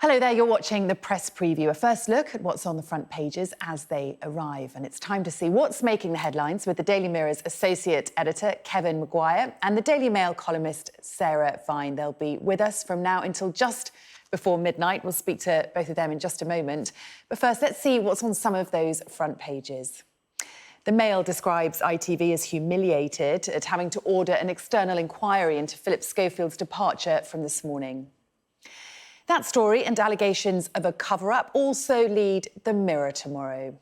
Hello there, you're watching the press preview, a first look at what's on the front pages as they arrive. And it's time to see what's making the headlines with the Daily Mirror's associate editor, Kevin Maguire, and the Daily Mail columnist, Sarah Vine. They'll be with us from now until just before midnight. We'll speak to both of them in just a moment. But first, let's see what's on some of those front pages. The Mail describes ITV as humiliated at having to order an external inquiry into Philip Schofield's departure from this morning. That story and allegations of a cover-up also lead the Mirror tomorrow.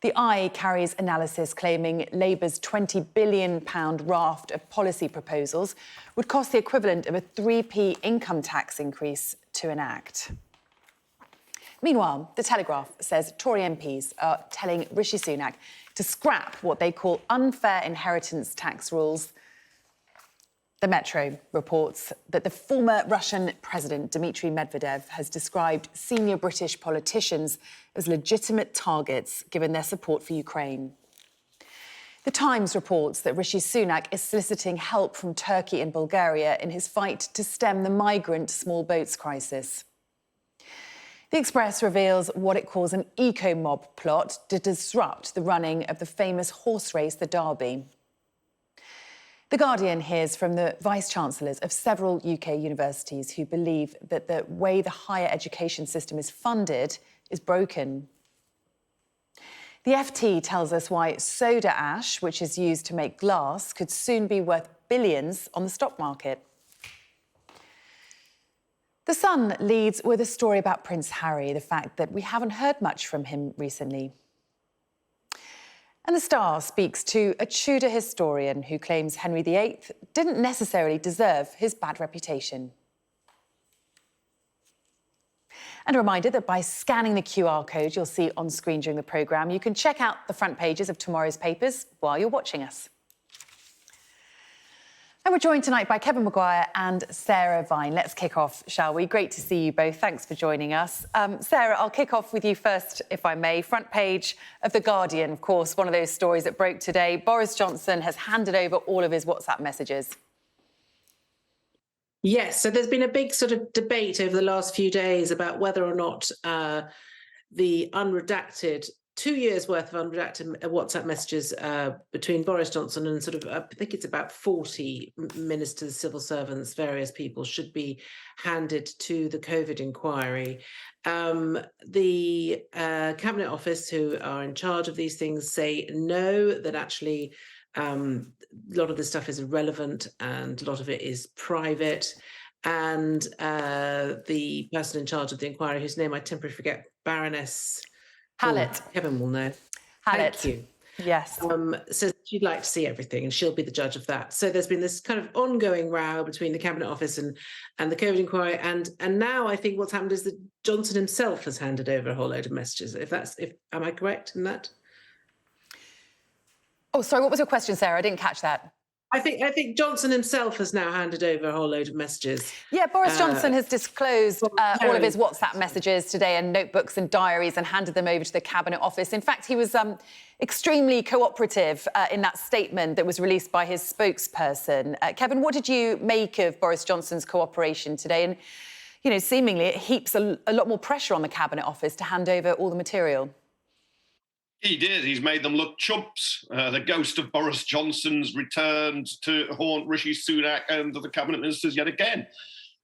The Eye carries analysis claiming Labour's £20 billion raft of policy proposals would cost the equivalent of a 3p income tax increase to enact. Meanwhile, The Telegraph says Tory MPs are telling Rishi Sunak to scrap what they call unfair inheritance tax rules. The Metro reports that the former Russian President Dmitry Medvedev has described senior British politicians as legitimate targets given their support for Ukraine. The Times reports that Rishi Sunak is soliciting help from Turkey and Bulgaria in his fight to stem the migrant small boats crisis. The Express reveals what it calls an eco-mob plot to disrupt the running of the famous horse race, the Derby. The Guardian hears from the vice-chancellors of several UK universities who believe that the way the higher education system is funded is broken. The FT tells us why soda ash, which is used to make glass, could soon be worth billions on the stock market. The Sun leads with a story about Prince Harry, the fact that we haven't heard much from him recently. And The Star speaks to a Tudor historian who claims Henry VIII didn't necessarily deserve his bad reputation. And a reminder that by scanning the QR code you'll see on screen during the programme, you can check out the front pages of tomorrow's papers while you're watching us. And we're joined tonight by Kevin Maguire and Sarah Vine. Let's kick off, shall we? Great to see you both. Thanks for joining us. Sarah, I'll kick off with you first, if I may. Front page of The Guardian, of course, one of those stories that broke today. Boris Johnson has handed over all of his WhatsApp messages. Yes, so there's been a big sort of debate over the last few days about whether or not the unredacted 2 years' worth of unredacted WhatsApp messages between Boris Johnson and sort of, I think it's about 40 ministers, civil servants, various people should be handed to the COVID inquiry. The Cabinet Office, who are in charge of these things, say no, that actually a lot of this stuff is irrelevant and a lot of it is private. And the person in charge of the inquiry, whose name I temporarily forget, Baroness Hallett. Kevin will know. Hallett. Thank you. Yes. Says she'd like to see everything and she'll be the judge of that. So there's been this kind of ongoing row between the Cabinet Office and the COVID inquiry. And now I think what's happened is that Johnson himself has handed over a whole load of messages. Am I correct in that? Oh, sorry, what was your question, Sarah? I didn't catch that. I think Johnson himself has now handed over a whole load of messages. Yeah, Boris Johnson has disclosed all of his WhatsApp messages today and notebooks and diaries and handed them over to the Cabinet Office. In fact, he was extremely cooperative in that statement that was released by his spokesperson. Kevin, what did you make of Boris Johnson's cooperation today? And, you know, seemingly it heaps a lot more pressure on the Cabinet Office to hand over all the material. He did. He's made them look chumps. The ghost of Boris Johnson's returned to haunt Rishi Sunak and the cabinet ministers yet again,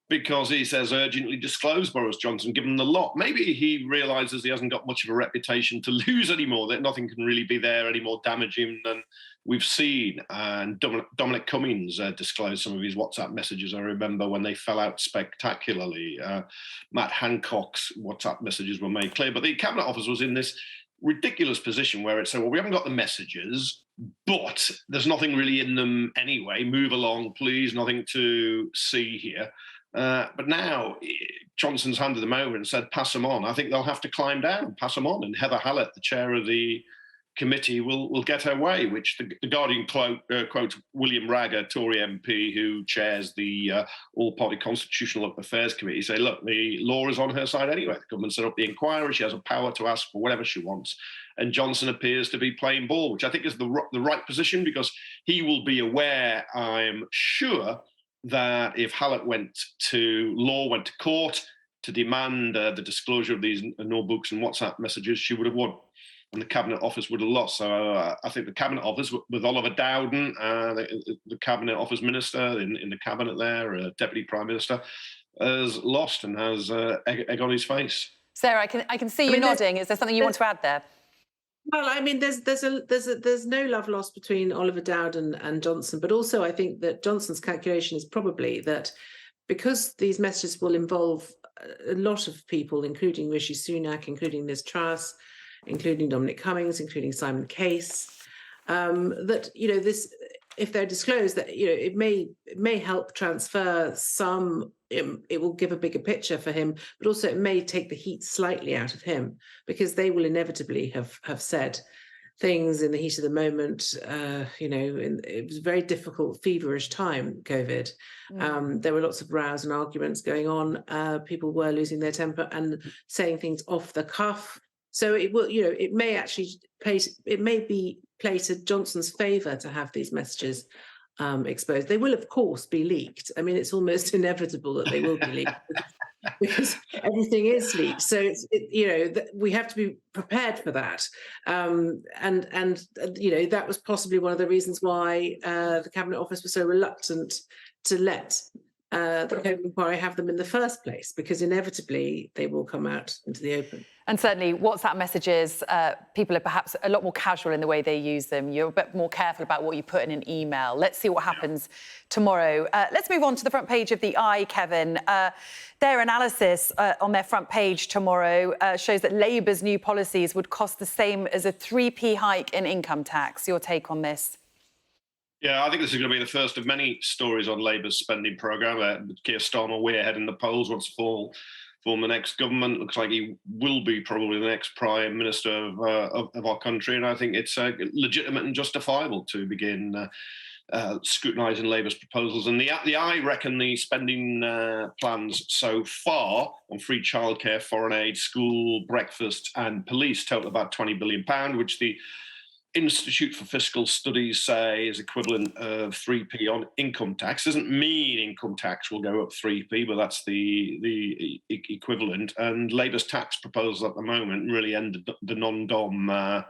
because he says urgently disclose Boris Johnson, give him the lot. Maybe he realises he hasn't got much of a reputation to lose anymore, that nothing can really be there any more damaging than we've seen. And Dominic Cummings disclosed some of his WhatsApp messages. I remember when they fell out spectacularly. Matt Hancock's WhatsApp messages were made clear. But the Cabinet Office was in this ridiculous position where it said, well, we haven't got the messages, but there's nothing really in them anyway. Move along, please. Nothing to see here. But now Johnson's handed them over and said, pass them on. I think they'll have to climb down and pass them on. And Heather Hallett, the chair of the committee, will get her way, which the Guardian quotes William Ragg, a Tory MP who chairs the All-Party Constitutional Affairs Committee, say, look, the law is on her side anyway. The government set up the inquiry. She has a power to ask for whatever she wants. And Johnson appears to be playing ball, which I think is the right position, because he will be aware, I'm sure, that if Hallett went to court, to demand the disclosure of these notebooks and WhatsApp messages, she would have won. And the Cabinet Office would have lost. So I think the Cabinet Office, with Oliver Dowden, the Cabinet Office Minister in the Cabinet there, Deputy Prime Minister, has lost and has egg on his face. Sarah, I can see you nodding. Is there something you want to add there? Well, I mean, there's no love lost between Oliver Dowden and Johnson, but also I think that Johnson's calculation is probably that because these messages will involve a lot of people, including Rishi Sunak, including Liz Truss, including Dominic Cummings, including Simon Case, that this, if they're disclosed, that it may help transfer some. It will give a bigger picture for him, but also it may take the heat slightly out of him, because they will inevitably have said things in the heat of the moment. It was a very difficult, feverish time, COVID. There were lots of rows and arguments going on. People were losing their temper and saying things off the cuff. So it will, it may actually be play to Johnson's favour to have these messages exposed. They will, of course, be leaked. I mean, it's almost inevitable that they will be leaked because everything is leaked. So we have to be prepared for that. And that was possibly one of the reasons why the Cabinet Office was so reluctant to let the COVID inquiry have them in the first place, because inevitably they will come out into the open. And certainly WhatsApp messages, people are perhaps a lot more casual in the way they use them. You're a bit more careful about what you put in an email. Let's see what happens tomorrow. Let's move on to the front page of The Eye, Kevin. Their analysis on their front page tomorrow shows that Labour's new policies would cost the same as a 3p hike in income tax. Your take on this? Yeah, I think this is going to be the first of many stories on Labour's spending programme. Keir Starmer way ahead in the polls, wants to form the next government. Looks like he will be probably the next Prime Minister of our country. And I think it's legitimate and justifiable to begin scrutinising Labour's proposals. And the Eye reckon the spending plans so far on free childcare, foreign aid, school, breakfast and police total about £20 billion, which the Institute for Fiscal Studies say is equivalent of 3p on income tax. Doesn't mean income tax will go up 3p, but that's the equivalent. And Labour's tax proposals at the moment really ended the non-dom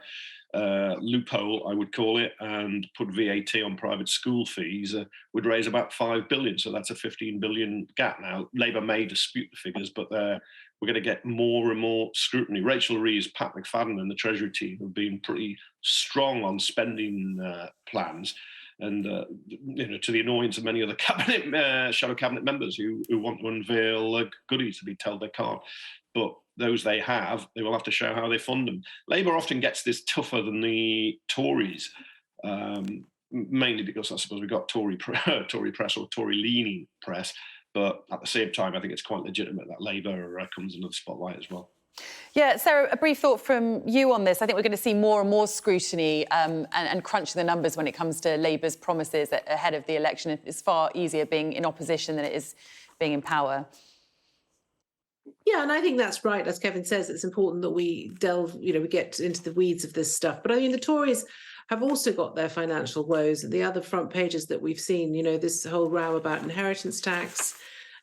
loophole, I would call it, and put VAT on private school fees, would raise about 5 billion. So that's a 15 billion gap. Now, Labour may dispute the figures, but we're going to get more and more scrutiny. Rachel Reeves, Pat McFadden and the Treasury team have been pretty strong on spending plans, and to the annoyance of many other shadow cabinet members who want to unveil goodies to be told they can't. But those they have, they will have to show how they fund them. Labour often gets this tougher than the Tories, mainly because I suppose we've got Tory press or Tory-leaning press. But at the same time, I think it's quite legitimate that Labour comes under the spotlight as well. Yeah, Sarah, a brief thought from you on this. I think we're going to see more and more scrutiny and crunching the numbers when it comes to Labour's promises ahead of the election. It's far easier being in opposition than it is being in power. Yeah, and I think that's right. As Kevin says, it's important that we delve, we get into the weeds of this stuff. But I mean, the Tories have also got their financial woes. The other front pages that we've seen, this whole row about inheritance tax,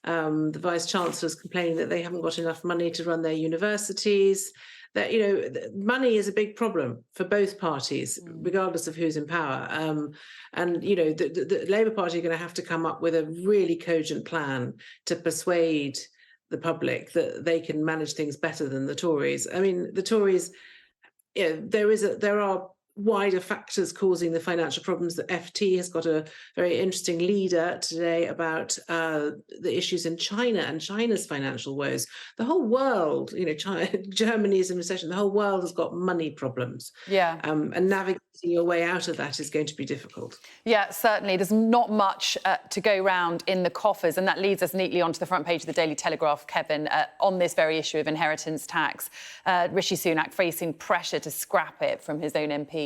the Vice-Chancellor's complaining that they haven't got enough money to run their universities, that, money is a big problem for both parties, regardless of who's in power. The Labour Party are going to have to come up with a really cogent plan to persuade the public that they can manage things better than the Tories. I mean, the Tories, there are wider factors causing the financial problems. The FT has got a very interesting leader today about the issues in China and China's financial woes. The whole world, Germany is in recession. The whole world has got money problems. Yeah. And navigating your way out of that is going to be difficult. Yeah, certainly. There's not much to go round in the coffers, and that leads us neatly onto the front page of the Daily Telegraph, Kevin, on this very issue of inheritance tax. Rishi Sunak facing pressure to scrap it from his own MPs.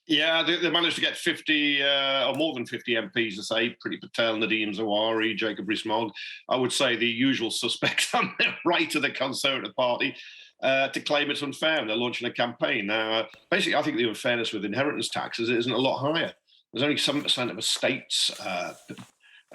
Yeah, they managed to get 50 or more than 50 MPs to say, Priti Patel, Nadhim Zawari, Jacob Rees-Mogg. I would say the usual suspects on the right of the Conservative Party to claim it's unfair. And they're launching a campaign. Now, basically, I think the unfairness with inheritance taxes isn't a lot higher. There's only 7% of estates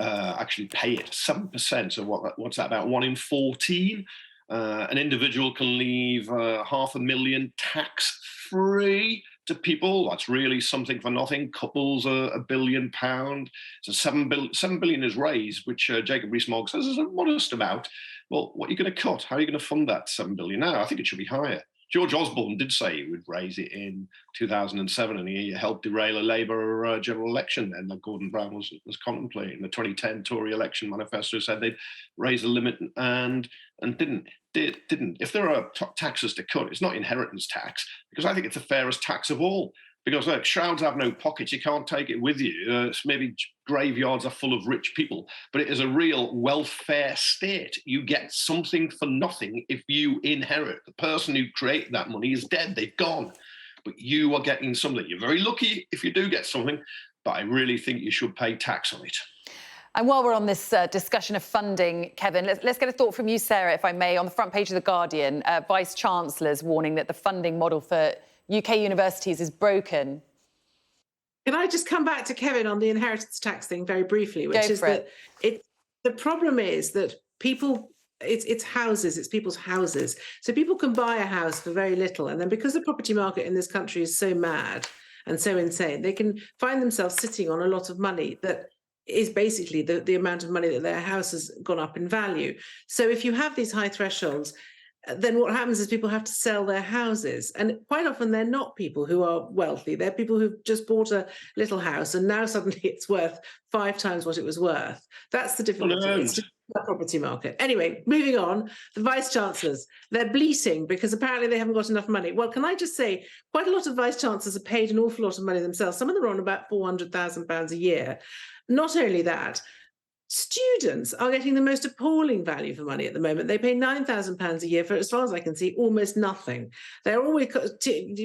actually pay it, 7%. So what's that, about 1 in 14? An individual can leave $500,000 tax-free to people. That's really something for nothing. Couples are £1 billion. So 7 billion is raised, which Jacob Rees-Mogg says is a modest amount. Well, what are you going to cut? How are you going to fund that 7 billion now? I think it should be higher. George Osborne did say he would raise it in 2007, and he helped derail a Labour general election then that Gordon Brown was contemplating. The 2010 Tory election manifesto said they'd raise the limit and didn't. If there are taxes to cut, it's not inheritance tax, because I think it's the fairest tax of all. Because look, shrouds have no pockets, you can't take it with you. Maybe graveyards are full of rich people, but it is a real welfare state. You get something for nothing if you inherit. The person who created that money is dead, they've gone. But you are getting something. You're very lucky if you do get something, but I really think you should pay tax on it. And while we're on this discussion of funding, Kevin, let's get a thought from you, Sarah, if I may. On the front page of The Guardian, Vice-Chancellors warning that the funding model for UK universities is broken. Can I just come back to Kevin on the inheritance tax thing very briefly, which is that the problem is that people, it's houses, it's people's houses. So people can buy a house for very little, and then because the property market in this country is so mad and so insane, they can find themselves sitting on a lot of money that is basically the amount of money that their house has gone up in value. So if you have these high thresholds, then what happens is people have to sell their houses. And quite often they're not people who are wealthy. They're people who've just bought a little house and now suddenly it's worth 5 times what it was worth. That's the difficulty. It's just the property market. Anyway, moving on, the vice-chancellors, they're bleating because apparently they haven't got enough money. Well, can I just say, quite a lot of vice-chancellors are paid an awful lot of money themselves. Some of them are on about £400,000 a year. Not only that, students are getting the most appalling value for money at the moment. They pay £9,000 a year for, as far as I can see, almost nothing. They're always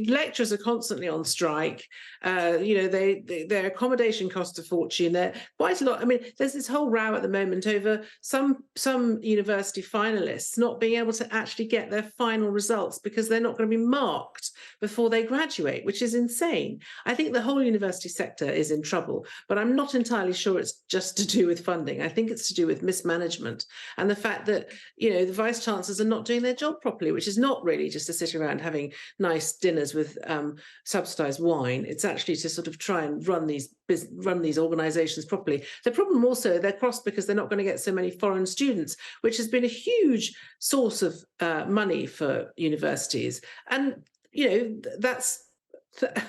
lecturers are constantly on strike. Their accommodation costs a fortune. They're quite a lot. I mean, there's this whole row at the moment over some university finalists not being able to actually get their final results because they're not going to be marked before they graduate, which is insane. I think the whole university sector is in trouble, but I'm not entirely sure it's just to do with funding. I think it's to do with mismanagement and the fact that, the vice-chancellors are not doing their job properly, which is not really just to sit around having nice dinners with subsidised wine. It's actually to sort of try and run these organisations properly. The problem also, they're crossed because they're not going to get so many foreign students, which has been a huge source of money for universities. And,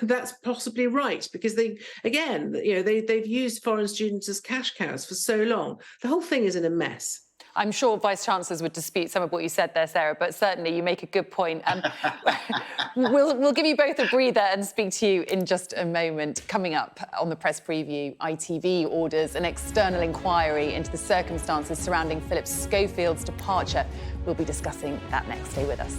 that's possibly right because they've used foreign students as cash cows for so long. The whole thing is in a mess. I'm sure vice-chancellors would dispute some of what you said there, Sarah, but certainly you make a good point. We'll give you both a breather and speak to you in just a moment. Coming up on the press preview, ITV orders an external inquiry into the circumstances surrounding Philip Schofield's departure. We'll be discussing that next. Stay with us.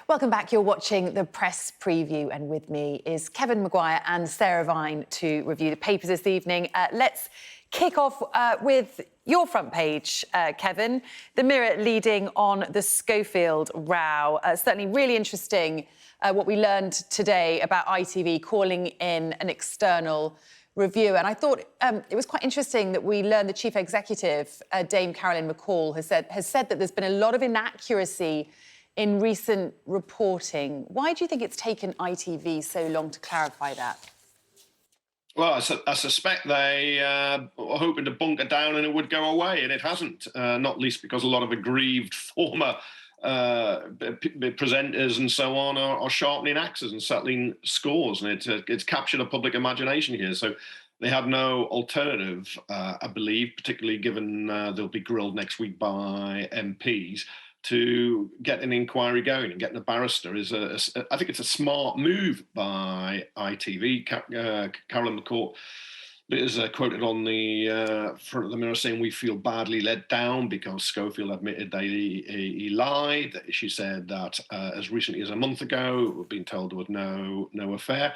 Welcome back. You're watching the press preview, and with me is Kevin Maguire and Sarah Vine to review the papers this evening. Let's kick off with your front page, Kevin. The Mirror leading on the Schofield row. Certainly really interesting what we learned today about ITV calling in an external review. And I thought it was quite interesting that we learned the chief executive, Dame Carolyn McCall, has said that there's been a lot of inaccuracy in recent reporting. Why do you think it's taken ITV so long to clarify that? Well, I suspect they were hoping to bunker down and it would go away, and it hasn't, not least because a lot of aggrieved former presenters and so on are sharpening axes and settling scores, and it's captured a public imagination here. So they had no alternative, I believe, particularly given they'll be grilled next week by MPs, to get an inquiry going and getting a barrister is I think it's a smart move by ITV. Carolyn McCall is quoted on the front of the Mirror saying, "We feel badly let down because Schofield admitted that he lied." She said that as recently as a month ago, we've been told there was no affair,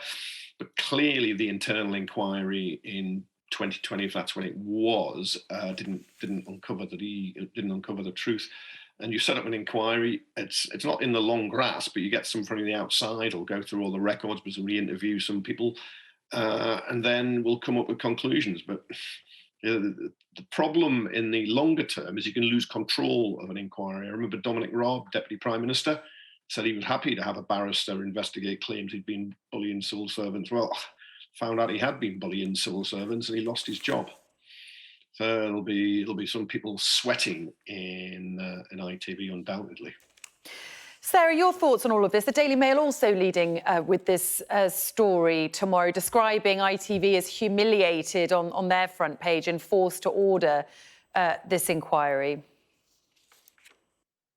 but clearly the internal inquiry in 2020, if that's when it was, didn't uncover the truth. and you set up an inquiry, it's not in the long grass, but you get some from the outside or go through all the records, presumably interview some people, and then we'll come up with conclusions. But the problem in the longer term is you can lose control of an inquiry. I remember Dominic Raab, Deputy Prime Minister, said he was happy to have a barrister investigate claims he'd been bullying civil servants. Well, found out he had been bullying civil servants and he lost his job. So there'll be some people sweating in ITV, undoubtedly. Sarah, your thoughts on all of this? The Daily Mail also leading with this story tomorrow, describing ITV as humiliated on their front page and forced to order this inquiry.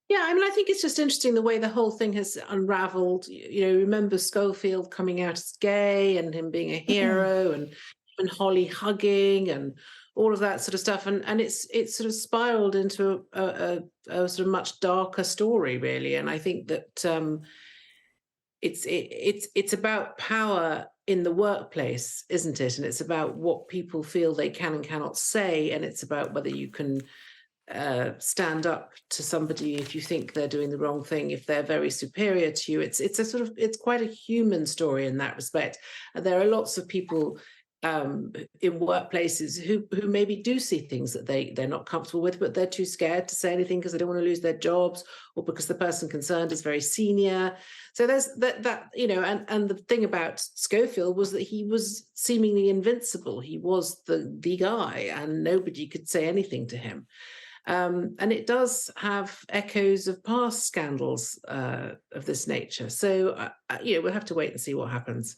Yeah, I mean, I think it's just interesting the way the whole thing has unravelled. You know, remember Schofield coming out as gay and him being a hero, and Holly hugging and all of that sort of stuff, and it's sort of spiraled into a sort of much darker story, really. And I think that it's about power in the workplace, isn't it? And it's about what people feel they can and cannot say, and it's about whether you can stand up to somebody if you think they're doing the wrong thing, if they're very superior to you. It's quite a human story in that respect. And there are lots of people in workplaces who maybe do see things that they're not comfortable with, but they're too scared to say anything because they don't want to lose their jobs, or because the person concerned is very senior. So there's that you know, and the thing about Schofield was that he was seemingly invincible. He was the guy, and nobody could say anything to him. And it does have echoes of past scandals of this nature. So you know, we'll have to wait and see what happens.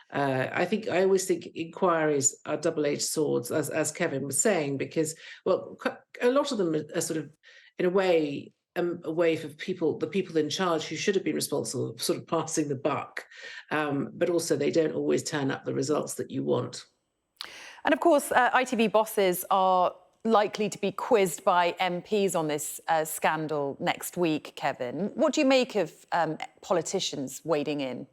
I always think inquiries are double-edged swords, as Kevin was saying, because, well, a lot of them are sort of, in a way, a way for the people in charge who should have been responsible, sort of passing the buck, but also they don't always turn up the results that you want. And of course, ITV bosses are likely to be quizzed by MPs on this scandal next week, Kevin. What do you make of politicians wading in?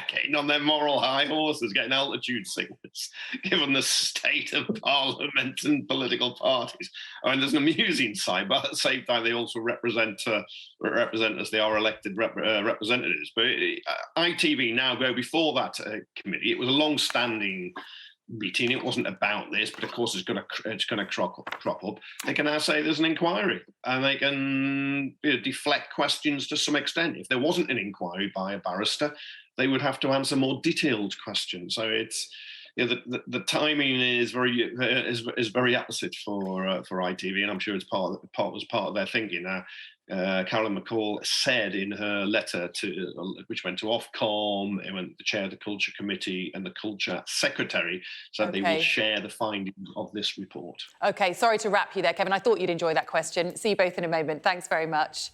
Getting on their moral high horses, getting altitude sickness, given the state of Parliament and political parties. I mean, there's an amusing side, but at the same time, they also represent as they are elected representatives. But ITV now go before that committee. It was a long-standing meeting. It wasn't about this, but of course it's going to crop up. They can now say there's an inquiry, and they can deflect questions to some extent. If there wasn't an inquiry by a barrister, they would have to answer more detailed questions. So it's the timing is very opposite for ITV, and I'm sure it's part of their thinking. Now, Carolyn McCall said in her letter which went to Ofcom, it went to the chair of the Culture Committee, and the Culture Secretary said they will share the findings of this report. OK, sorry to wrap you there, Kevin. I thought you'd enjoy that question. See you both in a moment. Thanks very much.